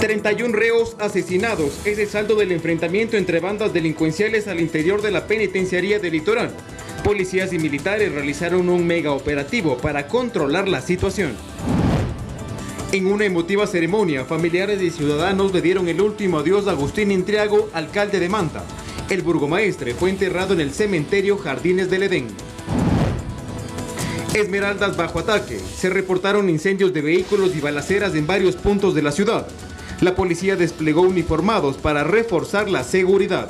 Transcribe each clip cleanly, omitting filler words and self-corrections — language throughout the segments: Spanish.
31 reos asesinados es el saldo del enfrentamiento entre bandas delincuenciales al interior de la penitenciaría del Litoral. Policías y militares realizaron un mega operativo para controlar la situación. En una emotiva ceremonia, familiares y ciudadanos le dieron el último adiós a Agustín Intriago, alcalde de Manta. El burgomaestre fue enterrado en el cementerio Jardines del Edén. Esmeraldas bajo ataque. Se reportaron incendios de vehículos y balaceras en varios puntos de la ciudad. La policía desplegó uniformados para reforzar la seguridad.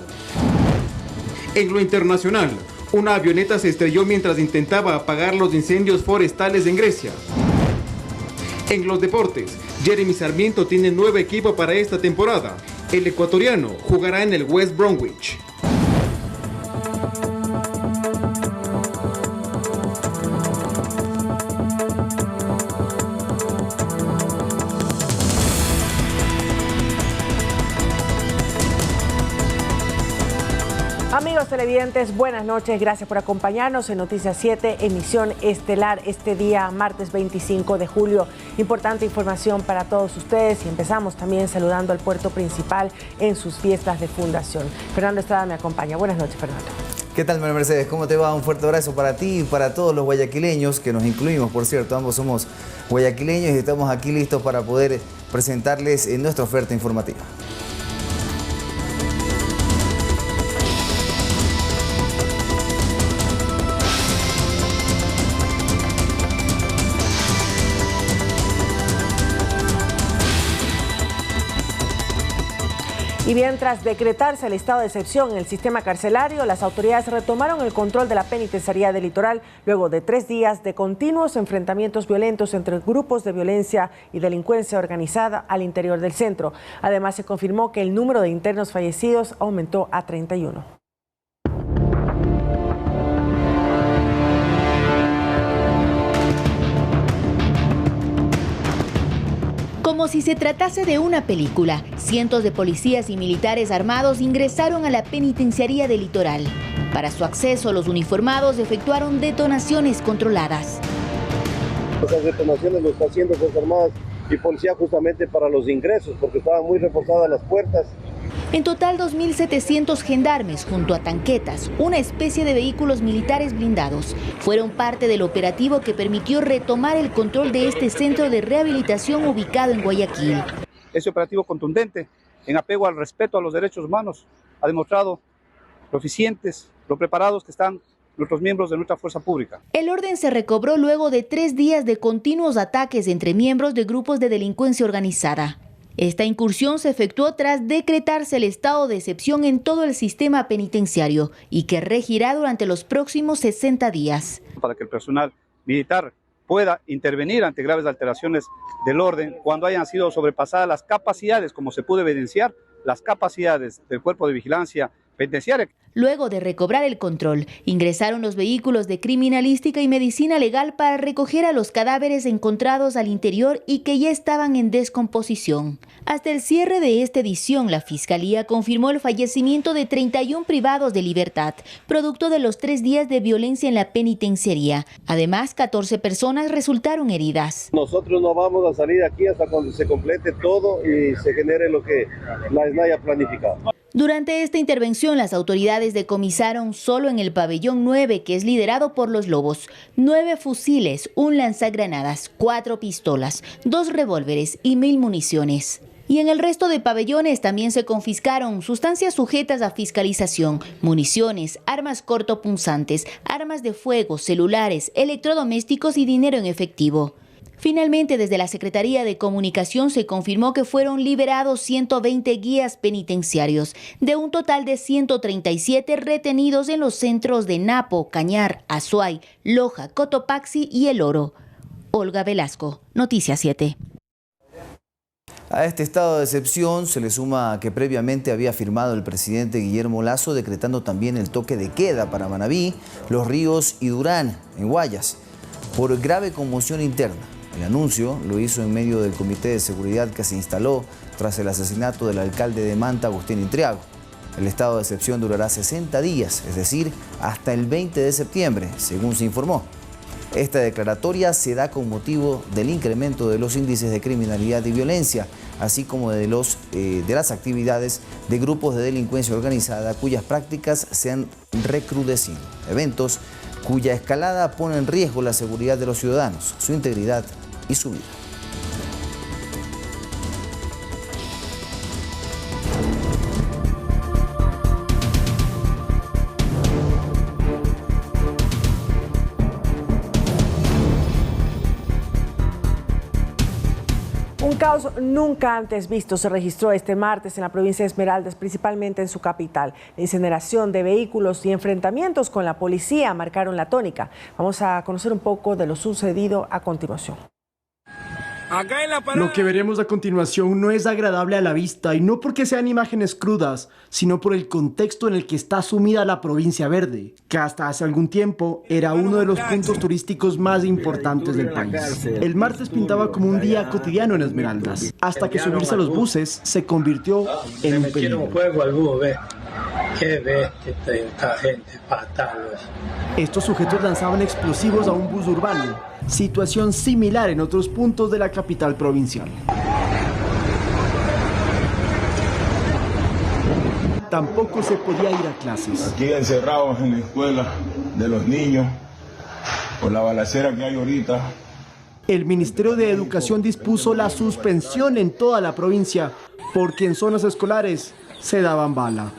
En lo internacional, una avioneta se estrelló mientras intentaba apagar los incendios forestales en Grecia. En los deportes, Jeremy Sarmiento tiene nuevo equipo para esta temporada. El ecuatoriano jugará en el West Bromwich. Amigos televidentes, buenas noches, gracias por acompañarnos en Noticias 7, emisión estelar este día, martes 25 de julio. Importante información para todos ustedes y empezamos también saludando al puerto principal en sus fiestas de fundación. Fernando Estrada me acompaña. Buenas noches, Fernando. ¿Qué tal, María Mercedes? ¿Cómo te va? Un fuerte abrazo para ti y para todos los guayaquileños, que nos incluimos, por cierto, ambos somos guayaquileños y estamos aquí listos para poder presentarles nuestra oferta informativa. Y bien, tras decretarse el estado de excepción en el sistema carcelario, las autoridades retomaron el control de la penitenciaría del Litoral luego de 3 días de continuos enfrentamientos violentos entre grupos de violencia y delincuencia organizada al interior del centro. Además, se confirmó que el número de internos fallecidos aumentó a 31. Como si se tratase de una película, cientos de policías y militares armados ingresaron a la penitenciaría del Litoral. Para su acceso, los uniformados efectuaron detonaciones controladas. Esas detonaciones lo está haciendo Fuerzas Armadas y Policía justamente para los ingresos, porque estaban muy reforzadas las puertas. En total, 2.700 gendarmes junto a tanquetas, una especie de vehículos militares blindados, fueron parte del operativo que permitió retomar el control de este centro de rehabilitación ubicado en Guayaquil. Ese operativo contundente, en apego al respeto a los derechos humanos, ha demostrado lo eficientes, lo preparados que están nuestros miembros de nuestra fuerza pública. El orden se recobró luego de 3 días de continuos ataques entre miembros de grupos de delincuencia organizada. Esta incursión se efectuó tras decretarse el estado de excepción en todo el sistema penitenciario y que regirá durante los próximos 60 días. Para que el personal militar pueda intervenir ante graves alteraciones del orden cuando hayan sido sobrepasadas las capacidades, como se pudo evidenciar, las capacidades del Cuerpo de Vigilancia Penitenciaria. Luego de recobrar el control, ingresaron los vehículos de criminalística y medicina legal para recoger a los cadáveres encontrados al interior y que ya estaban en descomposición. Hasta el cierre de esta edición, la Fiscalía confirmó el fallecimiento de 31 privados de libertad, producto de los 3 días de violencia en la penitenciaría. Además, 14 personas resultaron heridas. Nosotros no vamos a salir aquí hasta cuando se complete todo y se genere lo que la SNAI ha planificado. Durante esta intervención, las autoridades decomisaron solo en el pabellón 9, que es liderado por los Lobos, 9 fusiles, un lanzagranadas, 4 pistolas, 2 revólveres y 1000 municiones. Y en el resto de pabellones también se confiscaron sustancias sujetas a fiscalización, municiones, armas cortopunzantes, armas de fuego, celulares, electrodomésticos y dinero en efectivo. Finalmente, desde la Secretaría de Comunicación se confirmó que fueron liberados 120 guías penitenciarios, de un total de 137 retenidos en los centros de Napo, Cañar, Azuay, Loja, Cotopaxi y El Oro. Olga Velasco, Noticias 7. A este estado de excepción se le suma que previamente había firmado el presidente Guillermo Lasso decretando también el toque de queda para Manabí, Los Ríos y Durán, en Guayas, por grave conmoción interna. El anuncio lo hizo en medio del comité de seguridad que se instaló tras el asesinato del alcalde de Manta, Agustín Intriago. El estado de excepción durará 60 días, es decir, hasta el 20 de septiembre, según se informó. Esta declaratoria se da con motivo del incremento de los índices de criminalidad y violencia, así como de las actividades de grupos de delincuencia organizada cuyas prácticas se han recrudecido. Eventos cuya escalada pone en riesgo la seguridad de los ciudadanos, su integridad y su vida. Un caos nunca antes visto se registró este martes en la provincia de Esmeraldas, principalmente en su capital. La incineración de vehículos y enfrentamientos con la policía marcaron la tónica. Vamos a conocer un poco de lo sucedido a continuación. Lo que veremos a continuación no es agradable a la vista, y no porque sean imágenes crudas, sino por el contexto en el que está sumida la provincia verde, que hasta hace algún tiempo era uno de los puntos turísticos más importantes del país. El martes pintaba como un día cotidiano en Esmeraldas, hasta que subirse a los buses se convirtió en un peligro. Qué bestia esta gente, patalos. Estos sujetos lanzaban explosivos a un bus urbano, situación similar en otros puntos de la capital provincial. Tampoco se podía ir a clases. Aquí encerrados en la escuela de los niños, por la balacera que hay ahorita. El Ministerio de Educación dispuso la suspensión en toda la provincia, porque en zonas escolares se daban bala.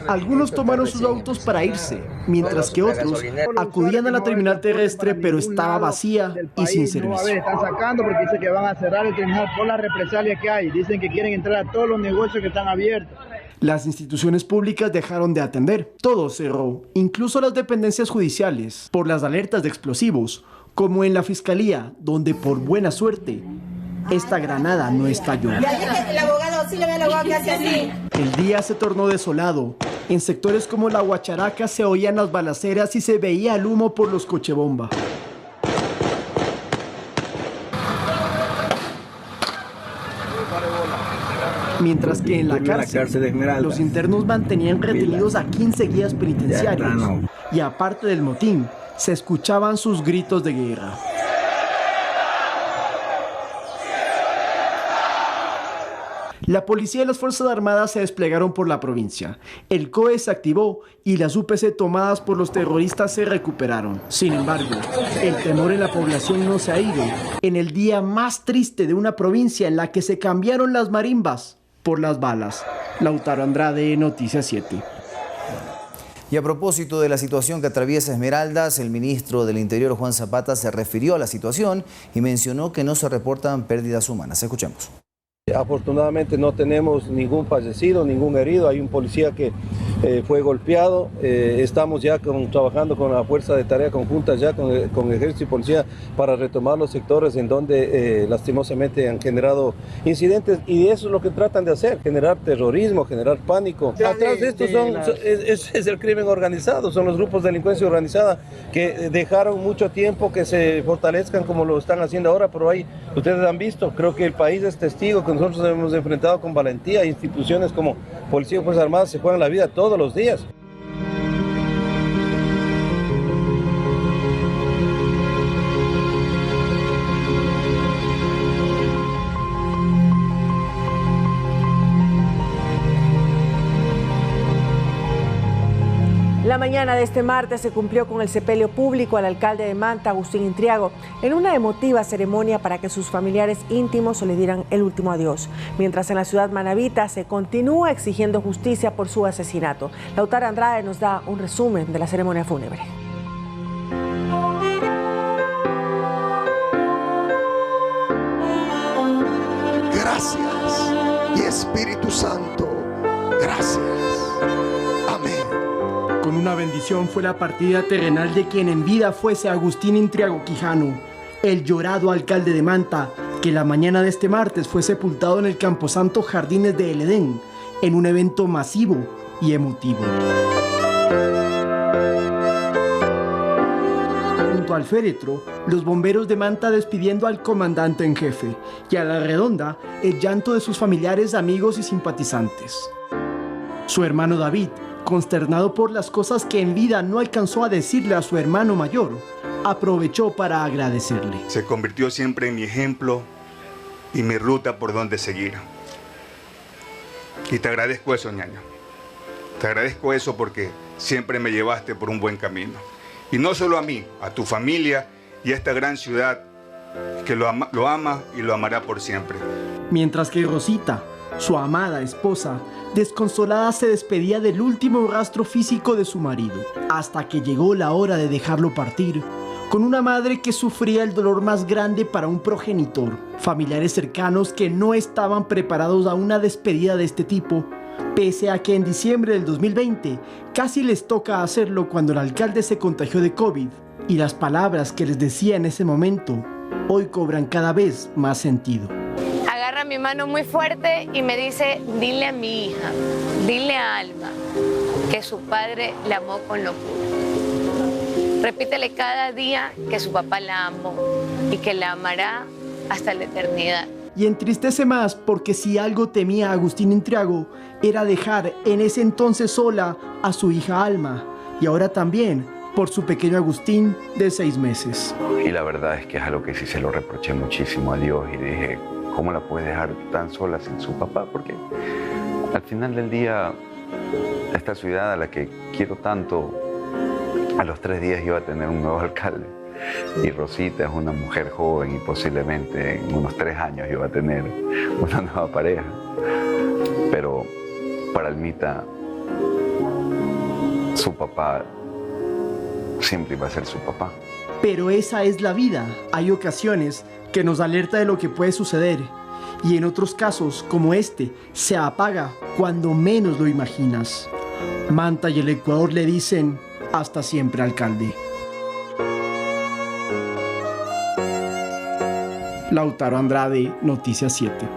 Algunos tomaron sus autos para irse, mientras que otros acudían a la terminal terrestre, pero estaba vacía y sin servicio. Están sacando porque dicen que van a cerrar el terminal por la represalia que hay. Dicen que quieren entrar a todos los negocios que están abiertos. Las instituciones públicas dejaron de atender. Todo cerró, incluso las dependencias judiciales, por las alertas de explosivos, como en la Fiscalía, donde por buena suerte esta granada no estalló. El día se tornó desolado. En sectores como La Guacharaca se oían las balaceras y se veía el humo por los cochebomba. Mientras que en la cárcel, los internos mantenían retenidos a 15 guías penitenciarios. Y aparte del motín, se escuchaban sus gritos de guerra. La policía y las Fuerzas Armadas se desplegaron por la provincia. El COE se activó y las UPC tomadas por los terroristas se recuperaron. Sin embargo, el temor en la población no se ha ido. En el día más triste de una provincia en la que se cambiaron las marimbas por las balas. Lautaro Andrade, Noticias 7. Y a propósito de la situación que atraviesa Esmeraldas, el ministro del Interior, Juan Zapata, se refirió a la situación y mencionó que no se reportan pérdidas humanas. Escuchemos. Afortunadamente no tenemos ningún fallecido, ningún herido. Hay un policía que fue golpeado. Estamos ya trabajando con la fuerza de tarea conjunta ya con Ejército y Policía para retomar los sectores en donde lastimosamente han generado incidentes, y eso es lo que tratan de hacer, generar terrorismo, generar pánico. Atrás de esto es el crimen organizado, son los grupos de delincuencia organizada que dejaron mucho tiempo que se fortalezcan como lo están haciendo ahora, pero ahí ustedes han visto, creo que el país es testigo que nosotros hemos enfrentado con valentía. Instituciones como Policía y Fuerzas Armadas se juegan la vida todos los días. La mañana de este martes se cumplió con el sepelio público al alcalde de Manta, Agustín Intriago, en una emotiva ceremonia para que sus familiares íntimos le dieran el último adiós. Mientras en la ciudad manabita se continúa exigiendo justicia por su asesinato. Lautaro Andrade nos da un resumen de la ceremonia fúnebre. Gracias, y Espíritu Santo, gracias. Amén. Con una bendición fue la partida terrenal de quien en vida fuese Agustín Intriago Quijano, el llorado alcalde de Manta, que la mañana de este martes fue sepultado en el Camposanto Jardines de El Edén, en un evento masivo y emotivo. Junto al féretro, los bomberos de Manta despidiendo al comandante en jefe, y a la redonda, el llanto de sus familiares, amigos y simpatizantes. Su hermano David, consternado por las cosas que en vida no alcanzó a decirle a su hermano mayor, aprovechó para agradecerle. Se convirtió siempre en mi ejemplo y mi ruta por donde seguir. Y te agradezco eso, ñaño. Te agradezco eso porque siempre me llevaste por un buen camino. Y no solo a mí, a tu familia y a esta gran ciudad que lo ama y lo amará por siempre. Mientras que Rosita, su amada esposa, desconsolada se despedía del último rastro físico de su marido, hasta que llegó la hora de dejarlo partir, con una madre que sufría el dolor más grande para un progenitor, familiares cercanos que no estaban preparados a una despedida de este tipo, pese a que en diciembre del 2020 casi les toca hacerlo cuando el alcalde se contagió de COVID, y las palabras que les decía en ese momento hoy cobran cada vez más sentido. Agarra mi mano muy fuerte y me dice, dile a mi hija, dile a Alma que su padre la amó con locura. Repítele cada día que su papá la amó y que la amará hasta la eternidad. Y entristece más porque si algo temía Agustín Intriago era dejar en ese entonces sola a su hija Alma, y ahora también por su pequeño Agustín de 6 meses. Y la verdad es que es algo que sí se lo reproché muchísimo a Dios y dije, ¿cómo la puedes dejar tan sola sin su papá? Porque al final del día, esta ciudad a la que quiero tanto, a los 3 días iba a tener un nuevo alcalde. Y Rosita es una mujer joven y posiblemente en unos 3 años iba a tener una nueva pareja. Pero para Almita, su papá siempre iba a ser su papá. Pero esa es la vida. Hay ocasiones que nos alerta de lo que puede suceder. Y en otros casos, como este, se apaga cuando menos lo imaginas. Manta y el Ecuador le dicen, hasta siempre, alcalde. Lautaro Andrade, Noticias 7.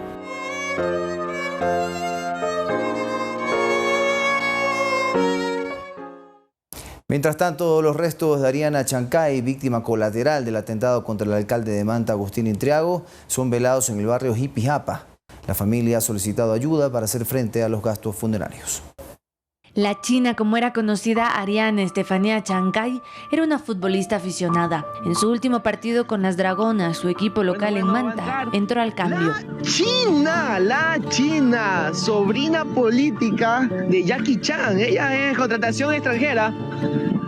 Mientras tanto, los restos de Ariana Chancay, víctima colateral del atentado contra el alcalde de Manta, Agustín Intriago, son velados en el barrio Jipijapa. La familia ha solicitado ayuda para hacer frente a los gastos funerarios. La china, como era conocida, Ariana Estefanía Chancay, era una futbolista aficionada. En su último partido con las Dragonas, su equipo local en Manta, entró al cambio. La China, sobrina política de Jackie Chan. Ella es contratación extranjera.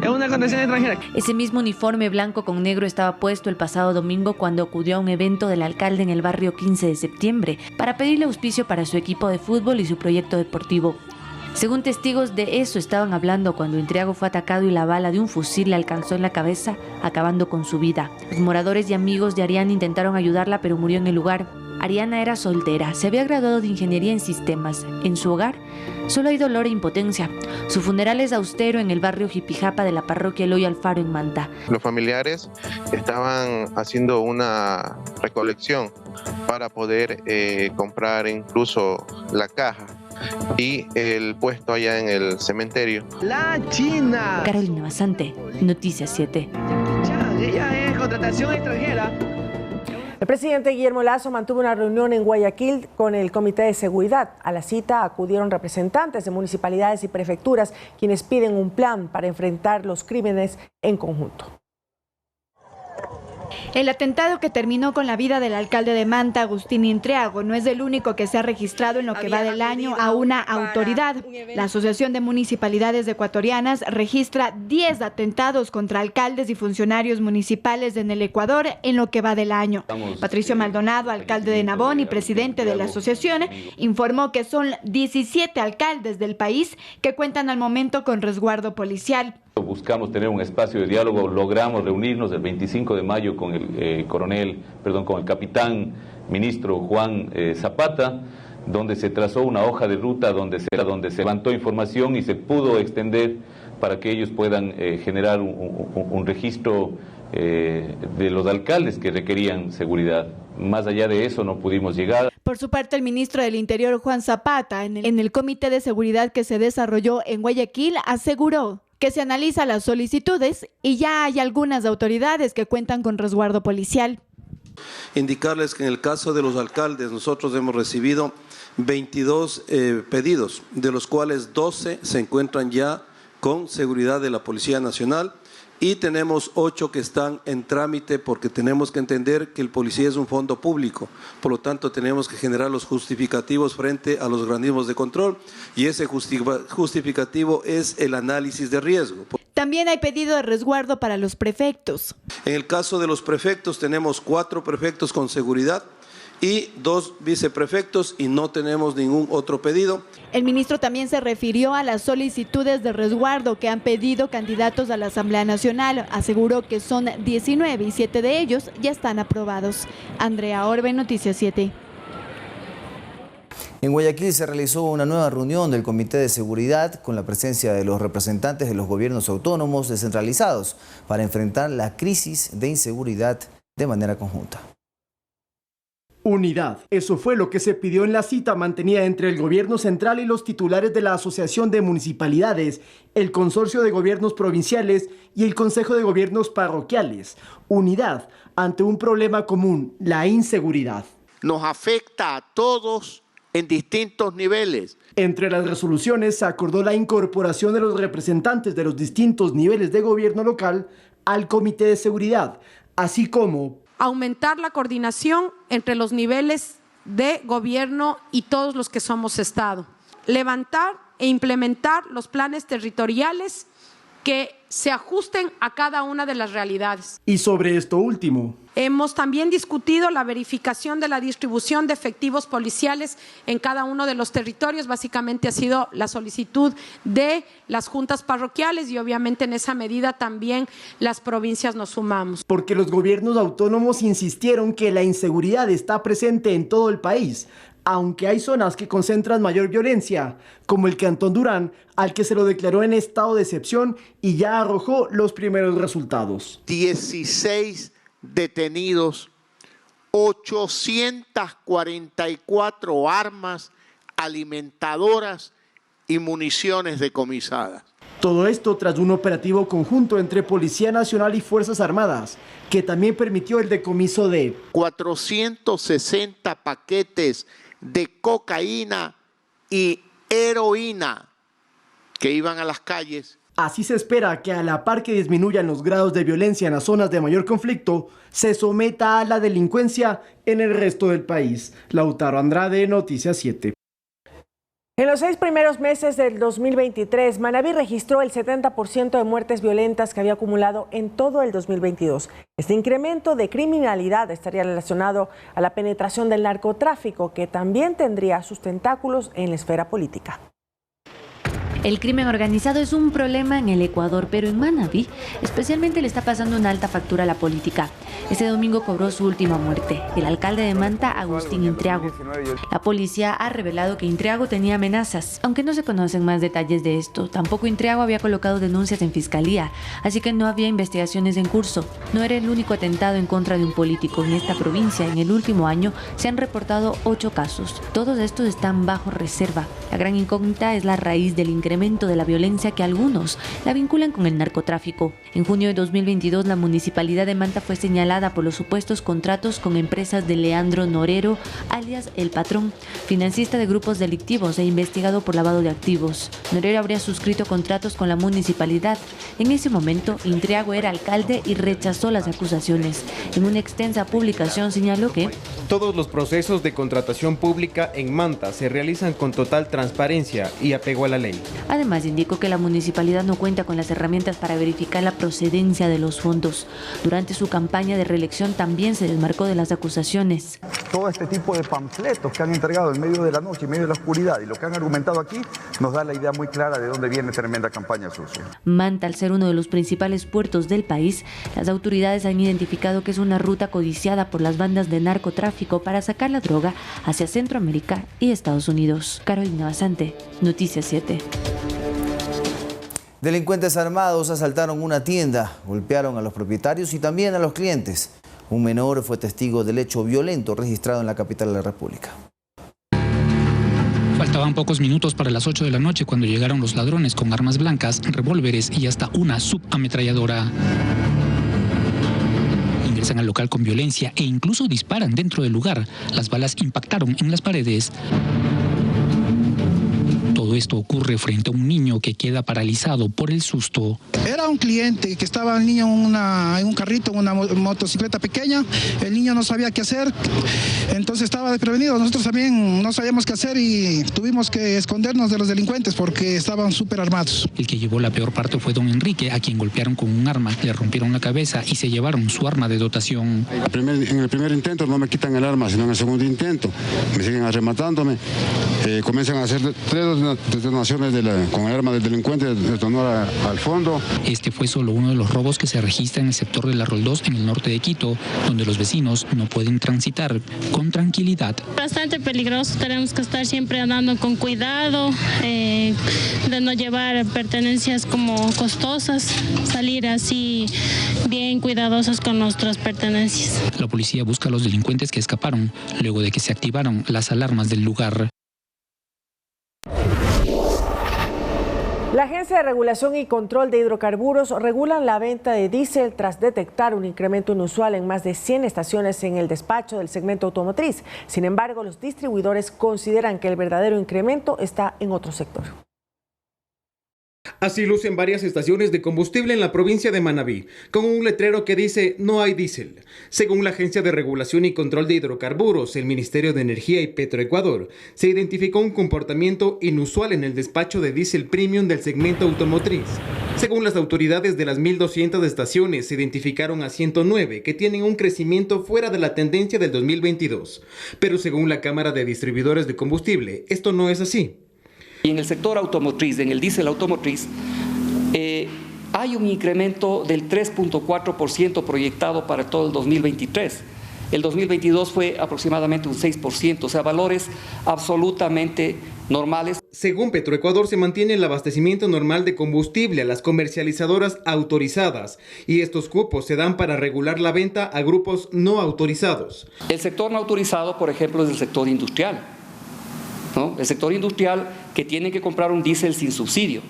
Es una contratación extranjera. Ese mismo uniforme blanco con negro estaba puesto el pasado domingo cuando acudió a un evento del alcalde en el barrio 15 de septiembre para pedirle auspicio para su equipo de fútbol y su proyecto deportivo. Según testigos, de eso estaban hablando cuando Intriago fue atacado y la bala de un fusil le alcanzó en la cabeza, acabando con su vida. Los moradores y amigos de Ariana intentaron ayudarla, pero murió en el lugar. Ariana era soltera, se había graduado de ingeniería en sistemas. En su hogar solo hay dolor e impotencia. Su funeral es austero en el barrio Jipijapa de la parroquia Eloy Alfaro en Manta. Los familiares estaban haciendo una recolección para poder comprar incluso la caja y el puesto allá en el cementerio. La China. Carolina Basante, Noticias 7. Ella es contratación extranjera. El presidente Guillermo Lasso mantuvo una reunión en Guayaquil con el Comité de Seguridad. A la cita acudieron representantes de municipalidades y prefecturas, quienes piden un plan para enfrentar los crímenes en conjunto. El atentado que terminó con la vida del alcalde de Manta, Agustín Intriago, no es el único que se ha registrado en lo que va del año a una autoridad. La Asociación de Municipalidades Ecuatorianas registra 10 atentados contra alcaldes y funcionarios municipales en el Ecuador en lo que va del año. Patricio Maldonado, alcalde de Nabón y presidente de la asociación, informó que son 17 alcaldes del país que cuentan al momento con resguardo policial. Buscamos tener un espacio de diálogo, logramos reunirnos el 25 de mayo con el con el capitán ministro Juan Zapata, donde se trazó una hoja de ruta donde se levantó información y se pudo extender para que ellos puedan generar un registro de los alcaldes que requerían seguridad. Más allá de eso no pudimos llegar. Por su parte, el ministro del Interior, Juan Zapata, en el comité de seguridad que se desarrolló en Guayaquil, aseguró que se analiza las solicitudes y ya hay algunas autoridades que cuentan con resguardo policial. Indicarles que en el caso de los alcaldes nosotros hemos recibido 22 pedidos, de los cuales 12 se encuentran ya con seguridad de la Policía Nacional y tenemos 8 que están en trámite porque tenemos que entender que el policía es un fondo público, por lo tanto tenemos que generar los justificativos frente a los organismos de control y ese justificativo es el análisis de riesgo. También hay pedido de resguardo para los prefectos. En el caso de los prefectos tenemos 4 prefectos con seguridad y 2 viceprefectos y no tenemos ningún otro pedido. El ministro también se refirió a las solicitudes de resguardo que han pedido candidatos a la Asamblea Nacional. Aseguró que son 19 y 7 de ellos ya están aprobados. Andrea Orbe, Noticias 7. En Guayaquil se realizó una nueva reunión del Comité de Seguridad con la presencia de los representantes de los gobiernos autónomos descentralizados para enfrentar la crisis de inseguridad de manera conjunta. Unidad. Eso fue lo que se pidió en la cita mantenida entre el gobierno central y los titulares de la Asociación de Municipalidades, el Consorcio de Gobiernos Provinciales y el Consejo de Gobiernos Parroquiales. Unidad ante un problema común, la inseguridad. Nos afecta a todos en distintos niveles. Entre las resoluciones se acordó la incorporación de los representantes de los distintos niveles de gobierno local al Comité de Seguridad, así como aumentar la coordinación entre los niveles de gobierno y todos los que somos Estado. Levantar e implementar los planes territoriales que se ajusten a cada una de las realidades. Y sobre esto último, hemos también discutido la verificación de la distribución de efectivos policiales en cada uno de los territorios. Básicamente ha sido la solicitud de las juntas parroquiales y obviamente en esa medida también las provincias nos sumamos. Porque los gobiernos autónomos insistieron que la inseguridad está presente en todo el país, aunque hay zonas que concentran mayor violencia, como el Cantón Durán, al que se lo declaró en estado de excepción y ya arrojó los primeros resultados. 16 detenidos, 844 armas alimentadoras y municiones decomisadas. Todo esto tras un operativo conjunto entre Policía Nacional y Fuerzas Armadas, que también permitió el decomiso de 460 paquetes de cocaína y heroína que iban a las calles. Así se espera que a la par que disminuyan los grados de violencia en las zonas de mayor conflicto, se someta a la delincuencia en el resto del país. Lautaro Andrade, Noticias 7. En los 6 primeros meses del 2023, Manabí registró el 70% de muertes violentas que había acumulado en todo el 2022. Este incremento de criminalidad estaría relacionado a la penetración del narcotráfico, que también tendría sus tentáculos en la esfera política. El crimen organizado es un problema en el Ecuador, pero en Manabí especialmente le está pasando una alta factura a la política. Este domingo cobró su última muerte, el alcalde de Manta, Agustín Intriago. La policía ha revelado que Intriago tenía amenazas, aunque no se conocen más detalles de esto. Tampoco Intriago había colocado denuncias en fiscalía, así que no había investigaciones en curso. No era el único atentado en contra de un político. En esta provincia, en el último año, se han reportado 8 casos. Todos estos están bajo reserva. La gran incógnita es la raíz del incremento de la violencia que algunos la vinculan con el narcotráfico. En junio de 2022, la municipalidad de Manta fue señalada por los supuestos contratos con empresas de Leandro Norero, alias El Patrón, financista de grupos delictivos e investigado por lavado de activos. Norero habría suscrito contratos con la municipalidad. En ese momento, Intriago era alcalde y rechazó las acusaciones. En una extensa publicación señaló que todos los procesos de contratación pública en Manta se realizan con total transparencia y apego a la ley. Además, indicó que la municipalidad no cuenta con las herramientas para verificar la procedencia de los fondos. Durante su campaña de reelección también se desmarcó de las acusaciones. Todo este tipo de panfletos que han entregado en medio de la noche, en medio de la oscuridad, y lo que han argumentado aquí, nos da la idea muy clara de dónde viene tremenda campaña sucia. Manta, al ser uno de los principales puertos del país, las autoridades han identificado que es una ruta codiciada por las bandas de narcotráfico para sacar la droga hacia Centroamérica y Estados Unidos. Carolina Basante, Noticias 7. Delincuentes armados asaltaron una tienda, golpearon a los propietarios y también a los clientes. Un menor fue testigo del hecho violento registrado en la capital de la República. Faltaban pocos minutos para las 8 de la noche cuando llegaron los ladrones con armas blancas, revólveres y hasta una subametralladora. ingresan al local con violencia e incluso disparan dentro del lugar. Las balas impactaron en las paredes. Todo esto ocurre frente a un niño que queda paralizado por el susto. Era un cliente que estaba el niño en un carrito, en una motocicleta pequeña. El niño no sabía qué hacer, entonces estaba desprevenido. Nosotros también no sabíamos qué hacer y tuvimos que escondernos de los delincuentes porque estaban súper armados. El que llevó la peor parte fue don Enrique, a quien golpearon con un arma, le rompieron la cabeza y se llevaron su arma de dotación. En el primer intento no me quitan el arma, sino en el segundo intento me siguen arrematándome. Comienzan a hacer 3 detonaciones con el arma del delincuente, detonó al fondo. Este fue solo uno de los robos que se registra en el sector de La Roldós, en el norte de Quito, donde los vecinos no pueden transitar con tranquilidad. Bastante peligroso, tenemos que estar siempre andando con cuidado, de no llevar pertenencias como costosas, salir así bien cuidadosos con nuestras pertenencias. La policía busca a los delincuentes que escaparon, luego de que se activaron las alarmas del lugar. La Agencia de Regulación y Control de Hidrocarburos regulan la venta de diésel tras detectar un incremento inusual en más de 100 estaciones en el despacho del segmento automotriz. Sin embargo, los distribuidores consideran que el verdadero incremento está en otro sector. Así lucen varias estaciones de combustible en la provincia de Manabí, con un letrero que dice "no hay diésel". Según la Agencia de Regulación y Control de Hidrocarburos, el Ministerio de Energía y Petroecuador, se identificó un comportamiento inusual en el despacho de diésel premium del segmento automotriz. Según las autoridades, de las 1.200 estaciones, se identificaron a 109 que tienen un crecimiento fuera de la tendencia del 2022. Pero según la Cámara de Distribuidores de Combustible, esto no es así. Y en el sector automotriz, en el diésel automotriz, hay un incremento del 3.4% proyectado para todo el 2023. El 2022 fue aproximadamente un 6%, o sea, valores absolutamente normales. Según Petroecuador, se mantiene el abastecimiento normal de combustible a las comercializadoras autorizadas y estos cupos se dan para regular la venta a grupos no autorizados. El sector no autorizado, por ejemplo, es el sector industrial, ¿no? El sector industrial que tiene que comprar un diésel sin subsidio.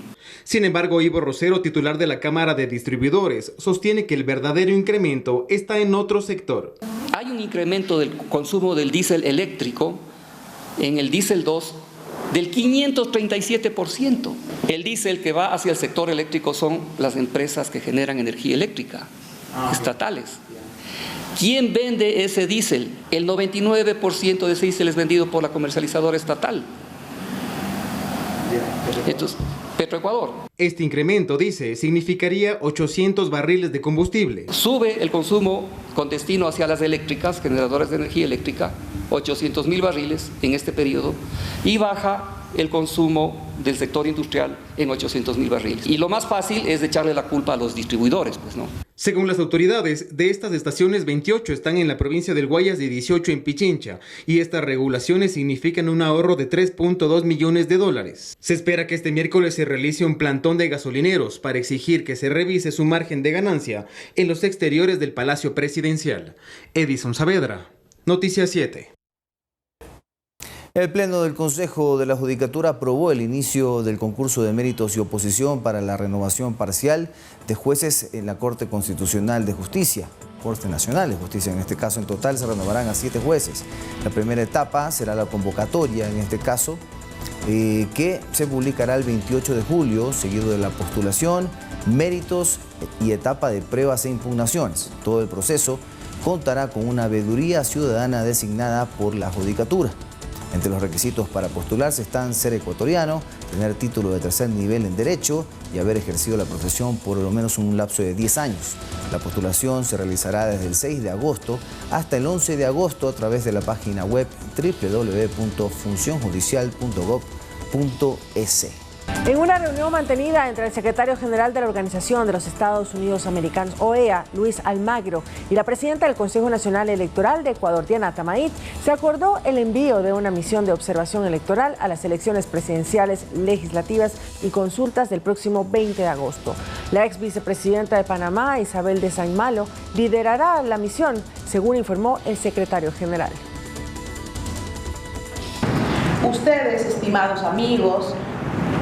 Sin embargo, Ivo Rosero, titular de la Cámara de Distribuidores, sostiene que el verdadero incremento está en otro sector. Hay un incremento del consumo del diésel eléctrico en el diésel 2 del 537%. El diésel que va hacia el sector eléctrico son las empresas que generan energía eléctrica, estatales. ¿Quién vende ese diésel? El 99% de ese diésel es vendido por la comercializadora estatal. Entonces, Petroecuador. Este incremento, dice, significaría 800 barriles de combustible. Sube el consumo con destino hacia las eléctricas, generadoras de energía eléctrica, 800.000 barriles en este periodo, y baja el consumo del sector industrial en 800.000 barriles. Y lo más fácil es echarle la culpa a los distribuidores, pues, ¿no? Según las autoridades, de estas estaciones, 28 están en la provincia del Guayas y 18 en Pichincha, y estas regulaciones significan un ahorro de $3.2 millones. Se espera que este miércoles se realice un plantón de gasolineros para exigir que se revise su margen de ganancia en los exteriores del Palacio Presidencial. Edison Saavedra, Noticias 7. El Pleno del Consejo de la Judicatura aprobó el inicio del concurso de méritos y oposición para la renovación parcial de jueces en la Corte Constitucional de Justicia, Corte Nacional de Justicia. En este caso, en total se renovarán a 7 jueces. La primera etapa será la convocatoria, en este caso, que se publicará el 28 de julio, seguido de la postulación, méritos y etapa de pruebas e impugnaciones. Todo el proceso contará con una veeduría ciudadana designada por la Judicatura. Entre los requisitos para postularse están ser ecuatoriano, tener título de tercer nivel en Derecho y haber ejercido la profesión por lo menos un lapso de 10 años. La postulación se realizará desde el 6 de agosto hasta el 11 de agosto a través de la página web www.funcionjudicial.gov.es. En una reunión mantenida entre el secretario general de la Organización de los Estados Unidos Americanos, OEA, Luis Almagro, y la presidenta del Consejo Nacional Electoral de Ecuador, Diana Tamarit, se acordó el envío de una misión de observación electoral a las elecciones presidenciales, legislativas y consultas del próximo 20 de agosto. La ex vicepresidenta de Panamá, Isabel de Saint Malo, liderará la misión, según informó el secretario general. Ustedes, estimados amigos,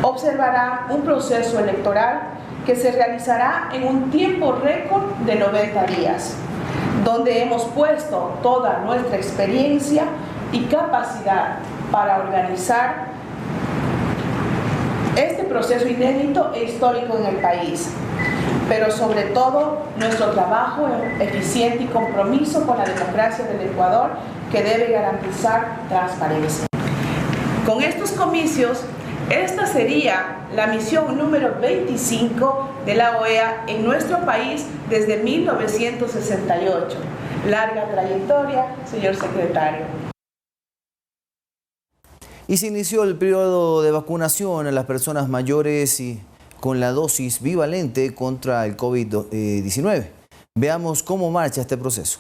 observarán un proceso electoral que se realizará en un tiempo récord de 90 días. donde hemos puesto toda nuestra experiencia y capacidad para organizar este proceso inédito e histórico en el país, pero sobre todo nuestro trabajo eficiente y compromiso con la democracia del Ecuador, que debe garantizar transparencia. Con estos comicios, esta sería la misión número 25 de la OEA en nuestro país desde 1968. Larga trayectoria, señor secretario. Y se inició el periodo de vacunación a las personas mayores y con la dosis bivalente contra el COVID-19. Veamos cómo marcha este proceso.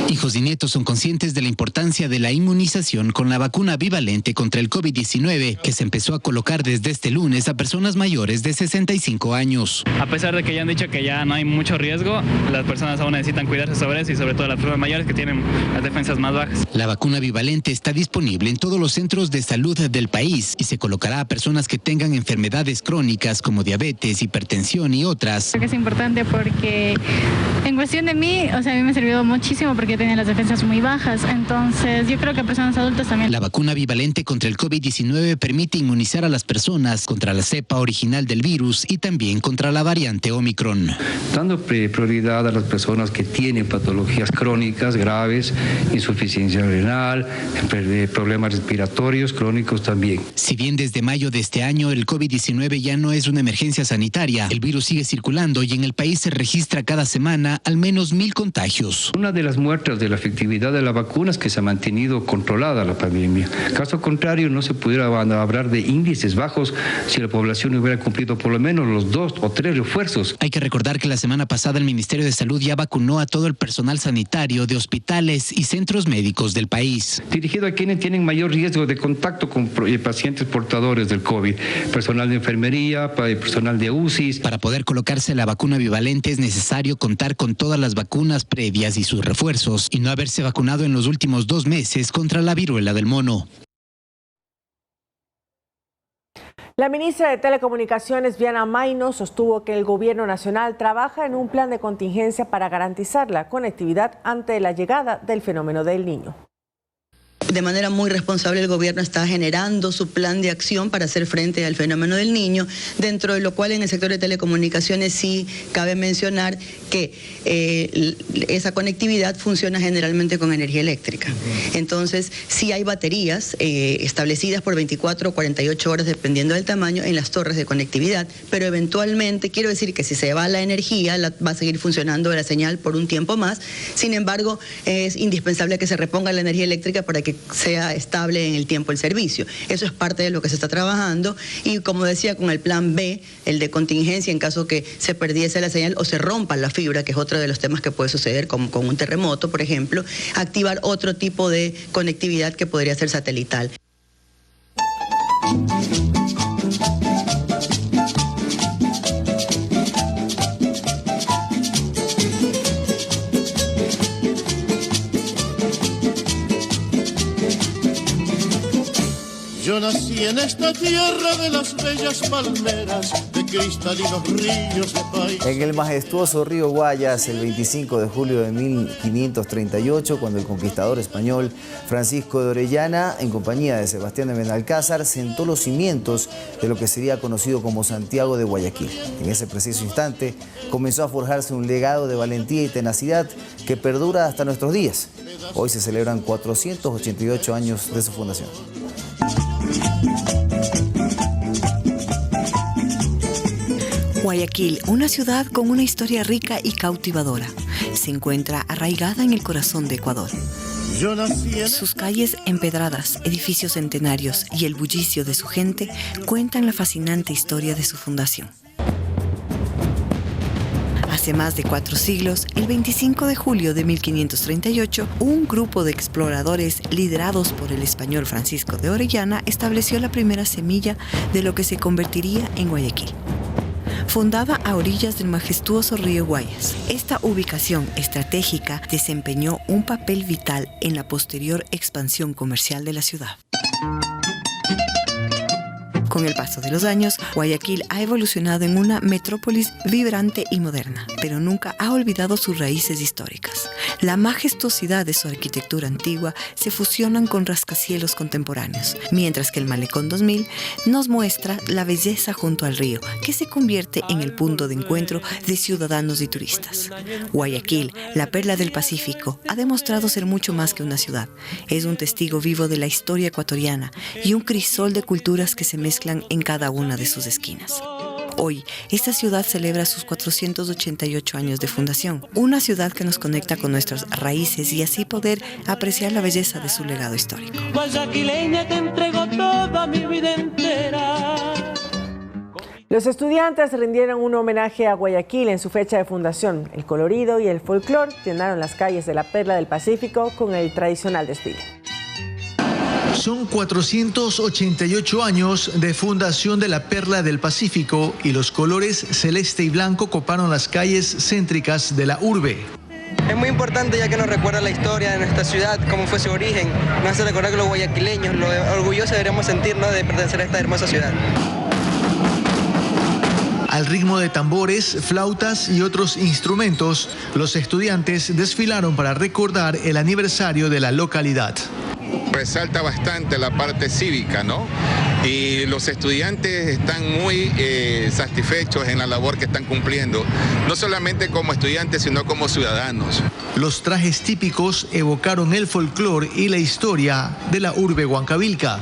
Hijos y nietos son conscientes de la importancia de la inmunización con la vacuna bivalente contra el COVID-19 que se empezó a colocar desde este lunes a personas mayores de 65 años. A pesar de que ya han dicho que ya no hay mucho riesgo, las personas aún necesitan cuidarse sobre eso y sobre todo las personas mayores que tienen las defensas más bajas. La vacuna bivalente está disponible en todos los centros de salud del país y se colocará a personas que tengan enfermedades crónicas como diabetes, hipertensión y otras. Creo que es importante porque en cuestión de mí, a mí me ha servido muchísimo porque tenía las defensas muy bajas, entonces yo creo que a personas adultas también. La vacuna bivalente contra el COVID-19 permite inmunizar a las personas contra la cepa original del virus y también contra la variante Omicron. Dando prioridad a las personas que tienen patologías crónicas graves, insuficiencia renal, problemas respiratorios crónicos también. Si bien desde mayo de este año el COVID-19 ya no es una emergencia sanitaria, el virus sigue circulando y en el país se registra cada semana al menos 1,000 contagios. Una de las muestras de la efectividad de la vacuna es que se ha mantenido controlada la pandemia. Caso contrario, no se pudiera hablar de índices bajos si la población hubiera cumplido por lo menos los 2 o 3 refuerzos. Hay que recordar que la semana pasada el Ministerio de Salud ya vacunó a todo el personal sanitario de hospitales y centros médicos del país. Dirigido a quienes tienen mayor riesgo de contacto con pacientes portadores del COVID, personal de enfermería, personal de UCI. Para poder colocarse la vacuna bivalente es necesario contar con todas las vacunas previas y sus refuerzos y no haberse vacunado en los últimos 2 meses contra la viruela del mono. La ministra de Telecomunicaciones, Viana Mayno, sostuvo que el gobierno nacional trabaja en un plan de contingencia para garantizar la conectividad ante la llegada del fenómeno del Niño. De manera muy responsable el gobierno está generando su plan de acción para hacer frente al fenómeno del Niño, dentro de lo cual en el sector de telecomunicaciones sí cabe mencionar que esa conectividad funciona generalmente con energía eléctrica. Entonces sí hay baterías establecidas por 24 o 48 horas dependiendo del tamaño en las torres de conectividad, pero eventualmente quiero decir que si se va la energía va a seguir funcionando la señal por un tiempo más. Sin embargo, es indispensable que se reponga la energía eléctrica para que sea estable en el tiempo el servicio. Eso es parte de lo que se está trabajando y, como decía, con el plan B, el de contingencia en caso que se perdiese la señal o se rompa la fibra, que es otro de los temas que puede suceder con un terremoto, por ejemplo, activar otro tipo de conectividad que podría ser satelital. Yo nací en esta tierra de las bellas palmeras, de cristalinos ríos de país. En el majestuoso río Guayas, el 25 de julio de 1538, cuando el conquistador español Francisco de Orellana, en compañía de Sebastián de Benalcázar, sentó los cimientos de lo que sería conocido como Santiago de Guayaquil. En ese preciso instante comenzó a forjarse un legado de valentía y tenacidad que perdura hasta nuestros días. Hoy se celebran 488 años de su fundación. Guayaquil, una ciudad con una historia rica y cautivadora, se encuentra arraigada en el corazón de Ecuador. Sus calles empedradas, edificios centenarios y el bullicio de su gente cuentan la fascinante historia de su fundación. Hace más de 4 siglos, el 25 de julio de 1538, un grupo de exploradores liderados por el español Francisco de Orellana estableció la primera semilla de lo que se convertiría en Guayaquil. Fundada a orillas del majestuoso río Guayas, esta ubicación estratégica desempeñó un papel vital en la posterior expansión comercial de la ciudad. Con el paso de los años, Guayaquil ha evolucionado en una metrópolis vibrante y moderna, pero nunca ha olvidado sus raíces históricas. La majestuosidad de su arquitectura antigua se fusionan con rascacielos contemporáneos, mientras que el Malecón 2000 nos muestra la belleza junto al río, que se convierte en el punto de encuentro de ciudadanos y turistas. Guayaquil, la perla del Pacífico, ha demostrado ser mucho más que una ciudad. Es un testigo vivo de la historia ecuatoriana y un crisol de culturas que se mezclan en cada una de sus esquinas. Hoy, esta ciudad celebra sus 488 años de fundación, una ciudad que nos conecta con nuestras raíces y así poder apreciar la belleza de su legado histórico. Guayaquileña, te entrego toda mi vida entera. Los estudiantes rindieron un homenaje a Guayaquil en su fecha de fundación. El colorido y el folclore llenaron las calles de la Perla del Pacífico con el tradicional desfile. Son 488 años de fundación de la Perla del Pacífico y los colores celeste y blanco coparon las calles céntricas de la urbe. Es muy importante ya que nos recuerda la historia de nuestra ciudad, cómo fue su origen. Nos hace recordar que los guayaquileños, lo orgullosos deberíamos sentirnos de pertenecer a esta hermosa ciudad. Al ritmo de tambores, flautas y otros instrumentos, los estudiantes desfilaron para recordar el aniversario de la localidad. Resalta bastante la parte cívica, ¿no? Y los estudiantes están muy satisfechos en la labor que están cumpliendo, no solamente como estudiantes, sino como ciudadanos. Los trajes típicos evocaron el folclore y la historia de la urbe huancavilca.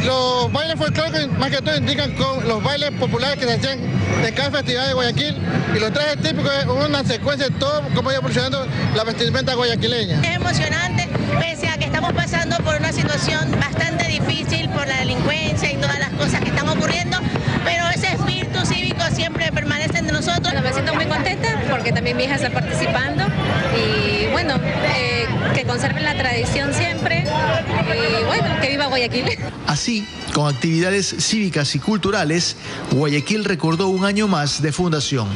Los bailes folclóricos más que todo indican con los bailes populares que se hacían en cada festividad de Guayaquil, y los trajes típicos es una secuencia de todo cómo va evolucionando la vestimenta guayaquileña. Es emocionante, pese a que estamos pasando por una situación bastante difícil por la delincuencia y todas las cosas que están ocurriendo, pero ese espíritu cívico siempre permanece entre nosotros. Me siento muy contenta porque también mi hija está participando y bueno, que conserven la tradición siempre y bueno, que viva Guayaquil. Así, con actividades cívicas y culturales, Guayaquil recordó un año más de fundación.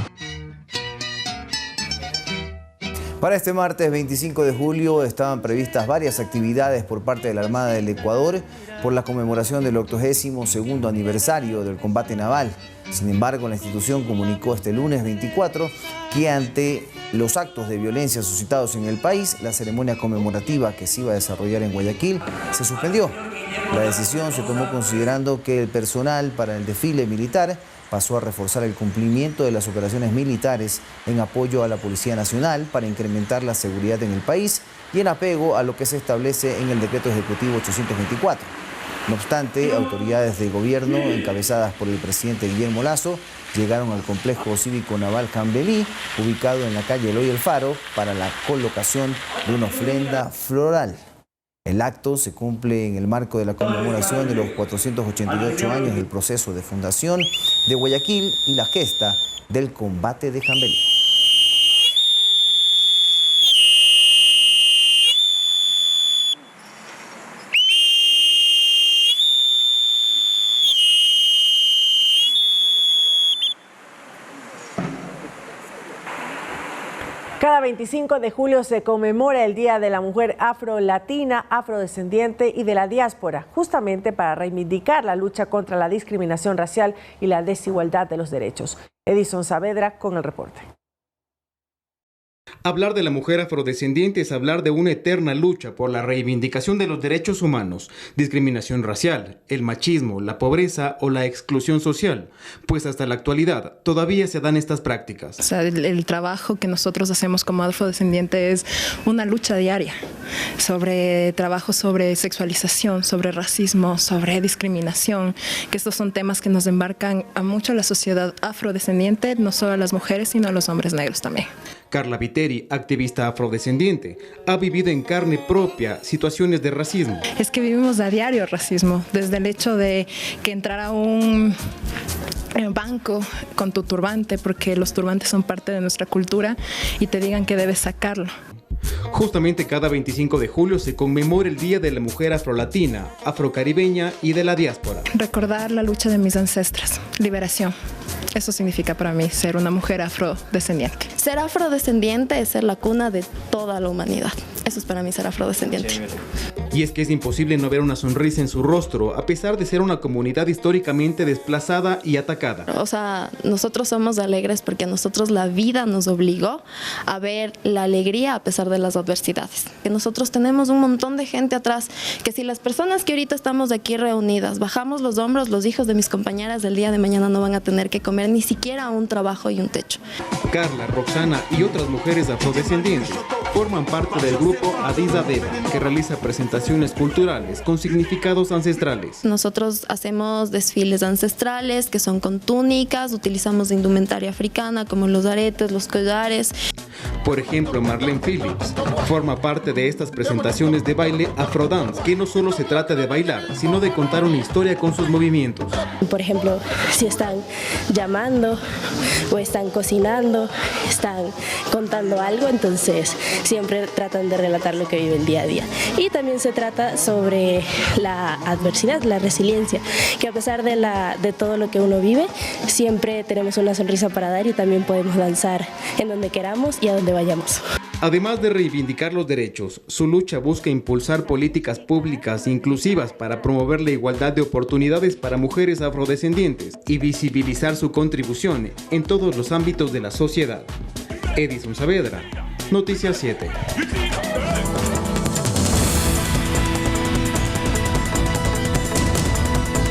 Para este martes 25 de julio estaban previstas varias actividades por parte de la Armada del Ecuador por la conmemoración del 82º aniversario del combate naval. Sin embargo, la institución comunicó este lunes 24 que ante los actos de violencia suscitados en el país, la ceremonia conmemorativa que se iba a desarrollar en Guayaquil se suspendió. La decisión se tomó considerando que el personal para el desfile militar pasó a reforzar el cumplimiento de las operaciones militares en apoyo a la Policía Nacional para incrementar la seguridad en el país y en apego a lo que se establece en el Decreto Ejecutivo 824. No obstante, autoridades de gobierno encabezadas por el presidente Guillermo Lasso llegaron al complejo cívico naval Cambelí, ubicado en la calle Eloy El Faro, para la colocación de una ofrenda floral. El acto se cumple en el marco de la conmemoración de los 488 años del proceso de fundación de Guayaquil y la gesta del combate de Cambelí. Cada 25 de julio se conmemora el Día de la Mujer Afro-Latina, afrodescendiente y de la diáspora, justamente para reivindicar la lucha contra la discriminación racial y la desigualdad de los derechos. Edison Saavedra con el reporte. Hablar de la mujer afrodescendiente es hablar de una eterna lucha por la reivindicación de los derechos humanos, discriminación racial, el machismo, la pobreza o la exclusión social, pues hasta la actualidad todavía se dan estas prácticas. O sea, el trabajo que nosotros hacemos como afrodescendiente es una lucha diaria sobre trabajo sobre sexualización, sobre racismo, sobre discriminación, que estos son temas que nos embarcan a mucho la sociedad afrodescendiente, no solo a las mujeres, sino a los hombres negros también. Carla Viteri, activista afrodescendiente, ha vivido en carne propia situaciones de racismo. Es que vivimos a diario racismo, desde el hecho de que entrar a un banco con tu turbante, porque los turbantes son parte de nuestra cultura, y te digan que debes sacarlo. Justamente cada 25 de julio se conmemora el Día de la Mujer Afrolatina, Afrocaribeña y de la diáspora. Recordar la lucha de mis ancestras, liberación. Eso significa para mí ser una mujer afrodescendiente. Ser afrodescendiente es ser la cuna de toda la humanidad. Eso es para mí ser afrodescendiente. Y es que es imposible no ver una sonrisa en su rostro, a pesar de ser una comunidad históricamente desplazada y atacada. O sea, nosotros somos alegres porque a nosotros la vida nos obligó a ver la alegría a pesar de las adversidades. Que nosotros tenemos un montón de gente atrás, que si las personas que ahorita estamos aquí reunidas bajamos los hombros, los hijos de mis compañeras del día de mañana no van a tener que comer ni siquiera un trabajo y un techo. Carla, Roxana y otras mujeres afrodescendientes forman parte del grupo Adiza Deba, que realiza presentaciones culturales con significados ancestrales. Nosotros hacemos desfiles ancestrales que son con túnicas, utilizamos indumentaria africana como los aretes, los collares. Por ejemplo, Marlene Phillips forma parte de estas presentaciones de baile Afrodance, que no solo se trata de bailar, sino de contar una historia con sus movimientos. Por ejemplo, si están llamando o están cocinando, están contando algo, entonces siempre tratan de relatar lo que viven día a día. Y también se trata sobre la adversidad, la resiliencia, que a pesar de todo lo que uno vive, siempre tenemos una sonrisa para dar y también podemos danzar en donde queramos y a donde vayamos. Además de reivindicar los derechos, su lucha busca impulsar políticas públicas inclusivas para promover la igualdad de oportunidades para mujeres afrodescendientes y visibilizar su contribución en todos los ámbitos de la sociedad. Edison Saavedra, Noticias 7.